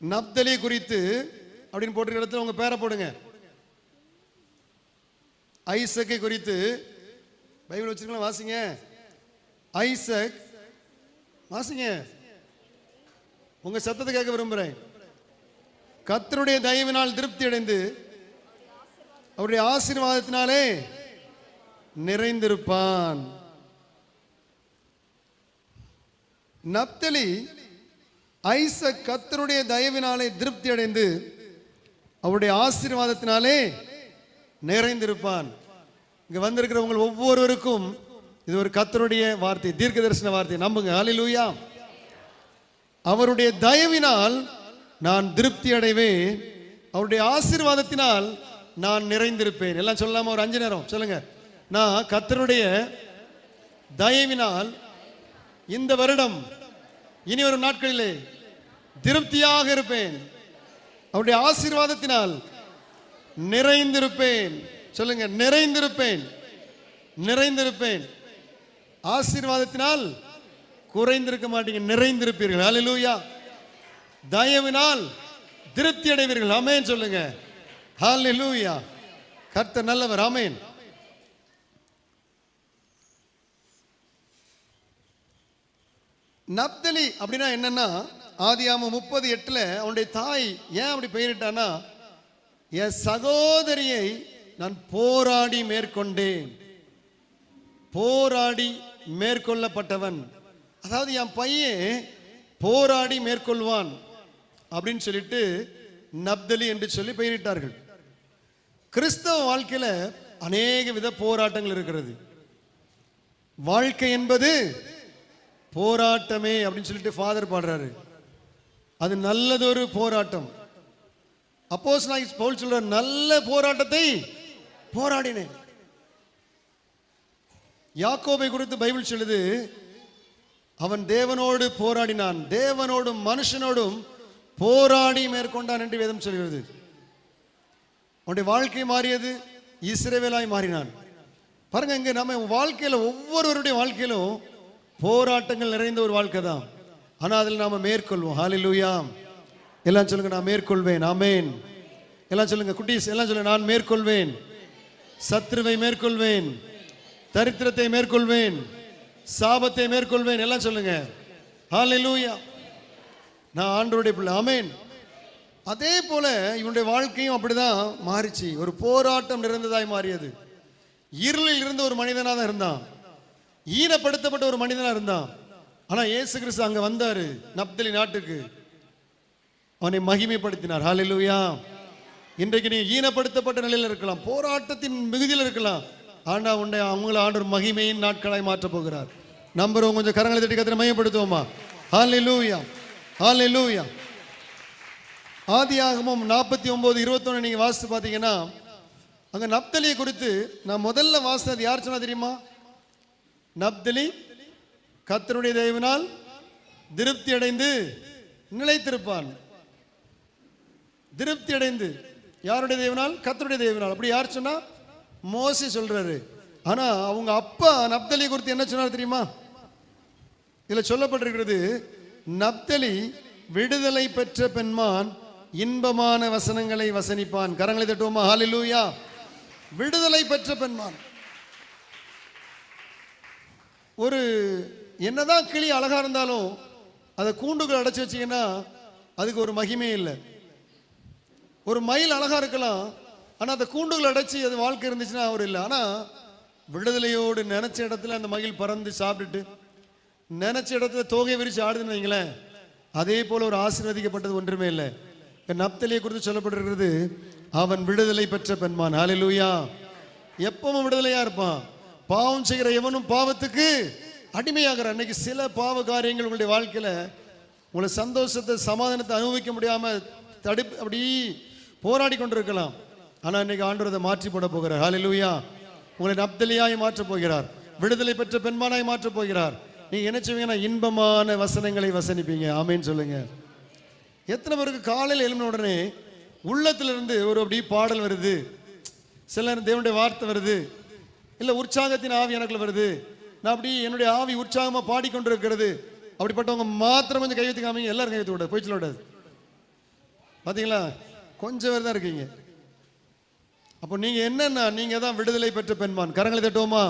நப்தலி குறித்து அப்படின்னு போட்டிருக்கிற இடத்துல உங்க பேரை போடுங்க. ஐசக்கை குறித்து பைபிள் வச்சிருக்கலாம், வாசிங்க. ஐசக் வாசிங்க. உங்க சத்தத்தை கேட்க விரும்புகிறேன். கர்த்தருடைய தயவினால் திருப்தி அடைந்து அவருடைய ஆசீர்வாதத்தினாலே நிறைந்திருப்பான். நப்தலி ஐசக் கர்த்தருடைய தயவினாலே திருப்தி அடைந்து அவருடைய ஆசீர்வாதத்தினாலே நிறைந்திருப்பான். இங்க வந்திருக்கிறவங்க ஒவ்வொருவருக்கும் இது ஒரு கர்த்தருடைய வார்த்தை, தீர்க்க தரிசன வார்த்தை. நம்புங்க. ஹல்லேலூயா. அவருடைய தயவினால் நான் திருப்தி அடைவேன், அவருடைய ஆசீர்வாதத்தினால் நான் நிறைந்திருப்பேன். எல்லாம் சொல்லலாமா? ஒரு 5 நேரம் சொல்லுங்க. நான் கர்த்தருடைய தயவினால் இந்த வருடம் இனி வரும் நாட்களிலே திருப்தியாக இருப்பேன், அவருடைய ஆசீர்வாதத்தினால் நிறைந்திருப்பேன். சொல்லுங்க, நிறைந்திருப்பேன். நிறைந்திருப்பேன். ஆசீர்வாதத்தினால் குறைந்திருக்க மாட்டீங்க, நிறைந்திருப்பீர்கள். ஹல்லேலூயா. தயவினால் திருப்தி அடைவீர்கள். ஆமென் சொல்லுங்க. ஹல்லேலூயா. கர்த்தர் நல்லவர். ஆமென். நப்தலி அப்படின்னா என்னன்னா, ஆதியாகமம் 30:8 அவனுடைய தாய் ஏன் அப்படி பெயரிட்டானா, என் சகோதரியை நான் போராடி மேற்கொண்டேன். போராடி மேற்கொள்ளப்பட்டவன், அதாவது என் பையன் போராடி மேற்கொள்வான் அப்படின்னு சொல்லிட்டு நப்தலி என்று சொல்லி பெயரிட்டார்கள். கிறிஸ்தவ வாழ்க்கையில அநேக வித போராட்டங்கள் இருக்கிறது. வாழ்க்கை என்பது போராட்டமே அப்படின்னு சொல்லிட்டு ஃபாதர் பாடுறாரு. அது நல்லதொரு போராட்டம். அப்போஸ்தலனாகிய பவுல் சொல்றார், நல்ல போராட்டத்தை போராடினேன். யாக்கோபை குறித்து பைபிள் சொல்லுது, அவன் தேவனோடு போராடினான், தேவனோடும் மனுஷனோடும் போராடி மேற்கொண்டான் என்று வேதம் சொல்கிறது. அவனுடைய வாழ்க்கை மாறியது, இஸ்ரவேலாய் மாறினான். பாருங்க, இங்க நம்ம வாழ்க்கையில ஒவ்வொருவருடைய வாழ்க்கையிலும் போராட்டங்கள் நிறைந்த ஒரு வாழ்க்கை தான். ஆனா அதில் நாம மேற்கொள்வோம். ஹல்லேலூயா. எல்லாம் சொல்லுங்க, நான் மேற்கொள்வேன். ஆமென். எல்லாம் சொல்லுங்க குட்டீஸ், எல்லாம் சொல்லுங்க, நான் மேற்கொள்வேன். சத்ருவை மேற்கொள்வேன், தரித்திரத்தை மேற்கொள்வேன், சாபத்தை மேற்கொள்வேன். எல்லாம் சொல்லுங்க. ஹல்லேலூயா. நான் ஆண்டவருடைய பிள்ளை. ஆமென். அதே போல இவனுடைய வாழ்க்கையும் அப்படிதான் மாறிச்சு. ஒரு போராட்டம் நிறைந்ததாய் மாறியது. இருளில் இருந்த ஒரு மனிதனாக தான் இருந்தான், ஈனப்படுத்தப்பட்ட ஒரு மனிதனாக இருந்தான். ஆனா இயேசு கிறிஸ்து அங்க வந்தாரு, நப்தலி நாட்டுக்கு, அவனை மகிமைப்படுத்தினார். ஹல்லேலூயா. இன்றைக்கு நீ ஈனப்படுத்தப்பட்ட நிலையில் இருக்கலாம், போராட்டத்தின் மிகுதியில் இருக்கலாம். ஆண்டா உண்டை அவங்கள ஆண்டவர் மகிமையின் நாட்களாய் மாற்றப் போகிறார். நம்புறவங்க கொஞ்சம் கரங்களை தட்டி கர்த்தரை மகிமைப்படுத்துவோமா? ஹல்லேலூயா. ஹல்லேலூயா. ஆதியாகமம் 49:21 நீங்க வாசித்து பார்த்தீங்கன்னா, அங்க நப்தலியை குறித்து நான் முதல்ல வாசித்தது யார் சொன்னா தெரியுமா? நப்தலி கர்த்தருடைய தயவினால் திருப்தி அடைந்து நிலைத்திருப்பான். திருப்தி அடைந்து, யாருடைய தயவினால்? கர்த்தருடைய தயவினால். அப்படி யார் சொன்னா? மோசே சொல்றாரு. ஆனா அவங்க அப்பா நப்தலியை குறித்து என்ன சொன்னார் தெரியுமா? இதுல சொல்லப்பட்டிருக்கிறது, நப்தலி விடுதலை பெற்ற பெண்மான், இன்பமான வசனங்களை வசனிப்பான். கரங்களை தட்டுவோமா? ஹல்லேலூயா. விடுதலை பெற்ற பெண்மான். ஒரு என்னதான் கிளி அழகா இருந்தாலும் அதை கூண்டுகள் அடைச்சி வச்சீங்கன்னா அதுக்கு ஒரு மகிமே இல்லை. ஒரு மயில் அழகா இருக்கலாம், ஆனா அந்த கூண்டுகள் அடைச்சி அது வாழ்க்கை இருந்துச்சுன்னா அவர் இல்லை. ஆனா விடுதலையோடு நினைச்ச இடத்துல அந்த மயில் பறந்து சாப்பிட்டுட்டு நினைச்ச இடத்துல தோகை விரிச்சு ஆடுதுன்னு வைங்களேன், அதே போல ஒரு ஆசீர்வதிக்கப்பட்டது ஒன்றுமே இல்லை. நப்தலியை குறித்து சொல்லப்பட்டிருக்கிறது, அவன் விடுதலை பெற்ற பெண்மான். ஹல்லேலூயா. எப்பவும் விடுதலையா இருப்பான். பாவம் செய்கிற எவனும் பாவத்துக்கு அடிமையாகிறான். இன்னைக்கு சில பாவ காரியங்கள் உங்களுடைய வாழ்க்கையில உங்களை சந்தோஷத்தை சமாதானத்தை அனுபவிக்க முடியாம அப்படி போராடி கொண்டிருக்கலாம். ஆனா இன்னைக்கு ஆண்டவர் அதை மாற்றி போட போகிறார். ஹல்லேலூயா. உங்களை நப்தலியாய் மாற்றப் போகிறார், விடுதலை பெற்ற பெண்மானாய் மாற்றப் போகிறார். நீங்க என்ன செய்வீங்கன்னா இன்பமான வசனங்களை வசனிப்பீங்க. ஆமென் சொல்லுங்க. எத்தனை பேருக்கு காலையில் எழும்பின உடனே உள்ளத்திலிருந்து ஒரு அப்படி பாடல் வருது, சில தேவனுடைய வார்த்தை வருது, இல்லை உற்சாகத்தின் ஆவி எனக்குள்ள வருது, நான் அப்படி என்னுடைய ஆவி உற்சாகமாக பாடிக்கொண்டிருக்கிறது. அப்படிப்பட்டவங்க மாத்திரம் கொஞ்சம் கையெழுத்து காமிங்க. எல்லாரும் கையெழுத்து விட போய் சொல்ல விடாது. பார்த்தீங்களா? கொஞ்சம் பேர் தான் இருக்கீங்க. அப்போ நீங்க என்னன்னா, நீங்க தான் விடுதலை பெற்ற பெண்மான். கரங்களை தட்டுவோமா?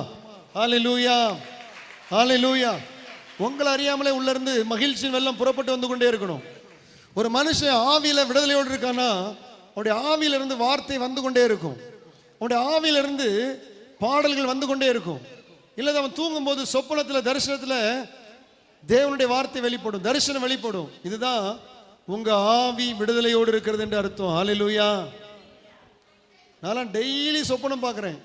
ஹல்லேலூயா, ஹல்லேலூயா. உங்களை அறியாமலே உள்ள இருந்து மகிழ்ச்சியின் வெள்ளம் புறப்பட்டு வந்து கொண்டே இருக்கணும். ஒரு மனுஷன் ஆவியில விடுதலையோடு இருக்கானா, அவனுடைய ஆவியில இருந்து வார்த்தை வந்து கொண்டே இருக்கும், அவனுடைய ஆவியில இருந்து பாடல்கள் வந்து கொண்டே இருக்கும். இல்லை அவன் தூங்கும் போது சொப்பனத்தில் தரிசனத்தில் தேவனுடைய வார்த்தை வெளிப்படும், தரிசனம் வெளிப்படும். இதுதான் உங்க ஆவி விடுதலையோடு இருக்கிறது என்று அர்த்தம். ஹல்லேலூயா. நான் டெய்லி சொப்பனம் பார்க்குறேன்,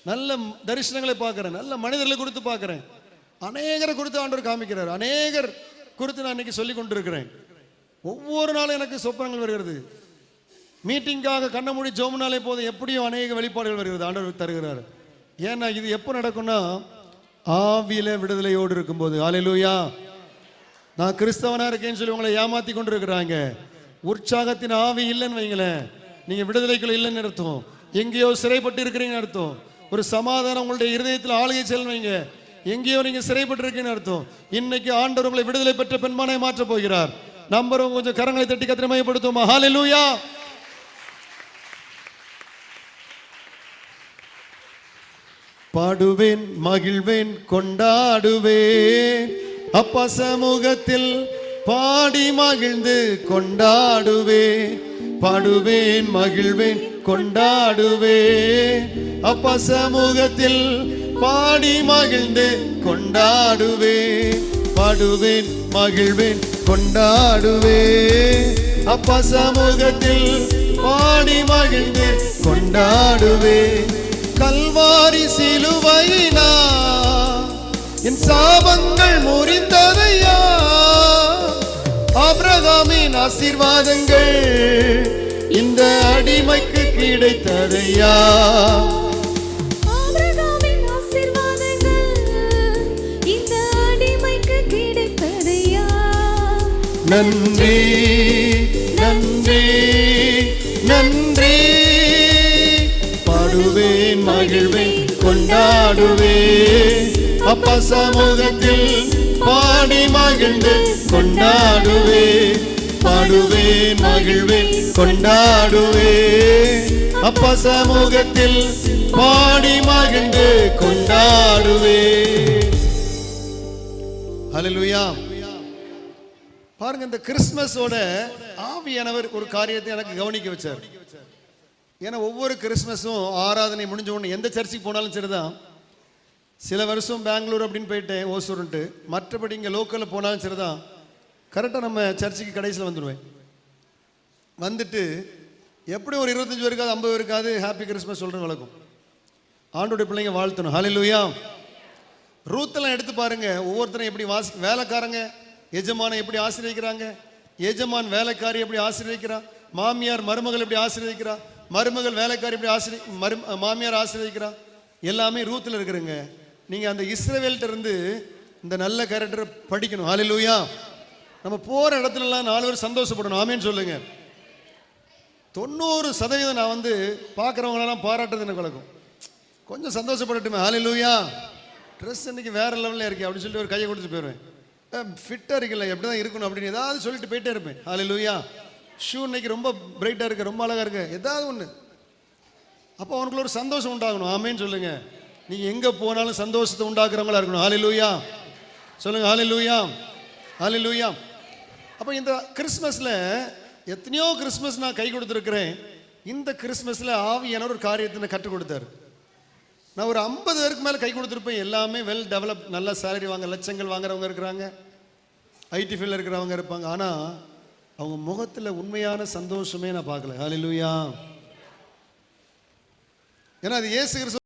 நல்ல தரிசனங்களை பார்க்குறேன், நல்ல மனிதர்களை குறித்து பார்க்குறேன். அநேகரை குறித்து ஆண்டவர் காமிக்கிறார், அநேகர் குறித்து நான் இன்னைக்கு சொல்லி கொண்டிருக்கிறேன். ஒவ்வொரு நாளும் எனக்கு சொப்பனங்கள் வருகிறது. மீட்டிங்காக கண்ண மூடி ஜோம்னாலே போதும், எப்படியும் அநேக வெளிப்பாடுகள் வருகிறது, ஆண்டவர் தருகிறார். ஏன்னா இது எப்போ நடக்கும்னா, ஆவியில விடுதலையோடு இருக்கும்போது. ஹல்லேலூயா. நான் கிறிஸ்தவனா இருக்கேன்னு சொல்லி உங்களை ஏமாத்தி கொண்டு இருக்கிறாங்க. உற்சாகத்தின் ஆவி இல்லைன்னு வைங்களேன், நீங்க விடுதலைக்குள்ள இல்லைன்னு அர்த்தம். எங்கேயோ சிறைப்பட்டு இருக்கிறீங்கன்னு அர்த்தம். ஒரு சமாதானம் உங்களுடைய இருதயத்தில் ஆளுகை செல்லும் வைங்க, எங்கேயோ நீங்க சிறைப்பட்டு இருக்கீங்கன்னு அர்த்தம். இன்னைக்கு ஆண்டவர் உங்களை விடுதலை பெற்ற பெண்மானை மாற்ற போகிறார். நம்பரும் கொஞ்சம் கரங்களை தட்டி கர்த்தரை மகிமைப்படுத்துவோமா? ஹல்லேலூயா. பாடுவேன், மகிழ்வேன், கொண்டாடுவேன், அப்பா சமூகத்தில் பாடி மகிழ்ந்து கொண்டாடுவேன். பாடுவேன், மகிழ்வேன், கொண்டாடுவேன், அப்பா சமூகத்தில் பாடி மகிழ்ந்து கொண்டாடுவேன். பாடுவேன், மகிழ்வேன், கொண்டாடுவேன், அப்பா சமூகத்தில் பாடி மகிழ்ந்து கொண்டாடுவேன். கல்வாரி சிலுவையினா என் சாபங்கள் முறிந்ததையா, ஆபிரகாமின் ஆசீர்வாதங்கள் இந்த அடிமைக்கு கிடைத்ததையா. ஆபிரகாமின் ஆசீர்வாதங்கள் இந்த அடிமைக்கு கிடைத்ததையா. நன்றி, நன்றி, நன்றி. பாடுவேன், மகிழ்வேன், கொண்டாடுவேன், அப்பா சமூகத்தில் பாடி மகிழ்ந்து கொண்டாடுவேன். பாடுவேன், மகிழ்வேன், கொண்டாடுவேன், அப்பா சமூகத்தில் பாடி மகிழ்ந்து கொண்டாடுவேன். ஹல்லேலூயா. பாருங்க, இந்த கிறிஸ்துமஸோட ஆவியானவர் ஒரு காரியத்தை எனக்கு கவனிக்க வச்சார். ஏன்னா ஒவ்வொரு கிறிஸ்மஸும் ஆராதனை முடிஞ்ச உடனே எந்த சர்ச்சுக்கு போனாலும் சரிதான். சில வருஷம் பெங்களூர் அப்படின்னு போயிட்டேன், ஓசூருன்ட்டு. மற்றபடி இங்கே லோக்கலில் போனாலும் சரிதான், கரெக்டாக நம்ம சர்ச்சுக்கு கடைசியில் வந்துடுவேன். வந்துட்டு எப்படி ஒரு 25 பேருக்காது 50 பேருக்காது ஹாப்பி கிறிஸ்மஸ் சொல்கிற வழக்கம். ஆண்டோடைய பிள்ளைங்க வாழ்த்தணும். ஹல்லேலூயா. ரூத்தெல்லாம் எடுத்து பாருங்க, ஒவ்வொருத்தரும் எப்படி வேலைக்காரங்க எஜமான எப்படி ஆசீர்வதிக்கிறாங்க, எஜமான் வேலைக்காரி எப்படி ஆசீர்வதிக்கிறா, மாமியார் மருமகள் எப்படி ஆசீர்வதிக்கிறா, மருமகள் வேலைக்காரி எப்படி மாமியார் ஆசீர்வதிக்கிறா, எல்லாமே ரூத்தில் இருக்கிறங்க. நீங்கள் அந்த இஸ்ரவேல்கிட்ட இருந்து இந்த நல்ல கேரக்டரை படிக்கணும். ஹல்லேலூயா. நம்ம போகிற இடத்துலலாம் 4 பேர் சந்தோஷப்படணும். ஆமேன்னு சொல்லுங்க. 90% நான் வந்து பார்க்குறவங்களெல்லாம் பாராட்டுறது எனக்கு வழக்கம். கொஞ்சம் சந்தோஷப்படட்டுமே. ஹல்லேலூயா. ட்ரெஸ் இன்னைக்கு வேற லெவலில் இருக்கு அப்படின்னு சொல்லிட்டு ஒரு கையை கொடுத்துட்டு போயிடுவேன். ஃபிட்டாக இருக்குல்ல, எப்படி தான் இருக்கணும் அப்படின்னு ஏதாவது சொல்லிட்டு போயிட்டே இருப்பேன். ஹல்லேலூயா. ஷூ இன்னைக்கு ரொம்ப பிரைட்டாக இருக்கு, ரொம்ப அழகாக இருக்கு, ஏதாவது ஒன்று. அப்போ அவனுக்குள்ள ஒரு சந்தோஷம் உண்டாகணும். ஆமேன்னு சொல்லுங்க. நீங்கள் எங்கே போனாலும் சந்தோஷத்தை உண்டாக்குறவங்களா இருக்கணும். ஹல்லேலூயா சொல்லுங்க. ஹல்லேலூயா, ஹல்லேலூயா. அப்போ இந்த கிறிஸ்மஸில் எத்தனையோ கிறிஸ்மஸ் நான் கை கொடுத்துருக்கிறேன். இந்த கிறிஸ்மஸில் ஆவியானவர் ஒரு காரியத்தை கற்றுக் கொடுத்தாரு. நான் ஒரு 50 பேருக்கு மேலே கை கொடுத்துருப்பேன். எல்லாமே வெல் டெவலப், நல்ல சேலரி வாங்க, லட்சங்கள் வாங்குறவங்க இருக்கிறாங்க, ஐடி ஃபீல்டில் இருக்கிறவங்க இருப்பாங்க. ஆனால் அவங்க முகத்தில் உண்மையான சந்தோஷமே நான் பார்க்கல. ஹல்லேலூயா. ஏன்னா அது இயேசு கிறிஸ்து